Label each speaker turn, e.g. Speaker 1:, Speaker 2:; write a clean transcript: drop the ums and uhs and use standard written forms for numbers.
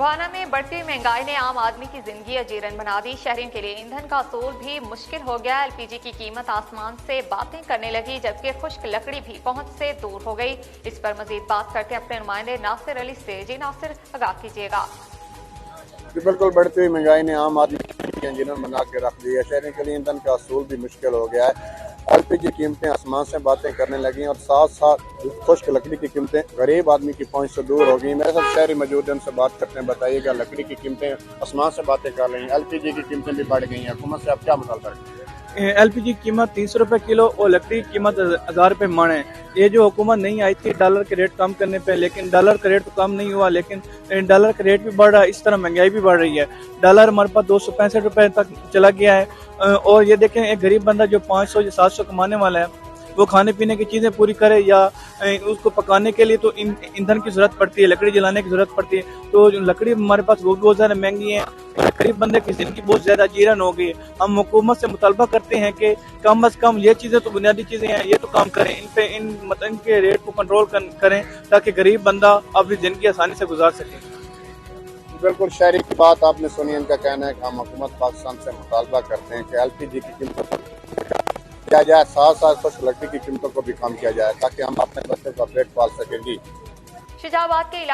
Speaker 1: गोहाना में बढ़ती महंगाई ने आम आदमी की जिंदगी अजीरन बना दी। शहरियों के लिए ईंधन का असूल भी मुश्किल हो गया। एलपीजी की कीमत आसमान से बातें करने लगी, जबकि खुश्क लकड़ी भी पहुंच से दूर हो गई। इस पर मजीद बात करते अपने नुमाइंदे नासिर अली से। जी नासिर, आगाह कीजिएगा।
Speaker 2: बिल्कुल, बढ़ती हुई महंगाई ने आम आदमी की अजीरन बना के रख दी है। शहरों के लिए ईंधन का असूल भी मुश्किल हो गया है। एलपीजी कीमतें आसमान से बातें करने लगी और साथ साथ खुश्क लकड़ी की कीमतें गरीब आदमी की पहुंच से दूर हो गई। मेरे साथ शहरी मौजूद हैं, उनसे बात करते हैं। बताइएगा, लकड़ी की कीमतें आसमान से बातें कर रही हैं, एलपीजी की कीमतें भी बढ़ गई हैं। हुकूमत से आप क्या मुतालबा रखते हैं?
Speaker 3: एलपीजी की कीमत 300 रुपए किलो और लकड़ी की कीमत 1000 रुपए मण है। ये जो हुकूमत नहीं आई थी डॉलर के रेट कम करने पे, लेकिन डॉलर का रेट तो कम नहीं हुआ, लेकिन डॉलर का रेट भी बढ़ रहा है। इस तरह महंगाई भी बढ़ रही है। डॉलर हमारे पास 265 रुपए तक चला गया है। और ये देखें, एक गरीब बंदा जो 500 या 700 कमाने वाला है, वो खाने पीने की चीजें पूरी करे या उसको पकाने के लिए तो ईंधन की जरूरत पड़ती है, लकड़ी जलाने की जरूरत पड़ती है। तो लकड़ी हमारे पास वो बहुत ज्यादा महंगी है। गरीब बंदे की जिंदगी बहुत ज्यादा जीरन हो गई। हम हुकूमत से मुतालबा करते हैं कि कम अज कम ये चीजें तो बुनियादी चीजें हैं, ये तो काम करें, इनके रेट को कंट्रोल करें, ताकि गरीब बंदा अपनी जिंदगी आसानी से गुजार सके।
Speaker 2: बिल्कुल, शहरी की बात आपने सुनी। इनका कहना है कि हम हुकूमत पाकिस्तान से मुतालबा करते हैं कि एलपीजी की कीमतों को किया जाए, साथ साथ खुश्क लकड़ी की कीमतों को भी कम किया जाए, ताकि हम अपने बच्चों का पेट पाल सकेंगी।
Speaker 1: शुजाबाद के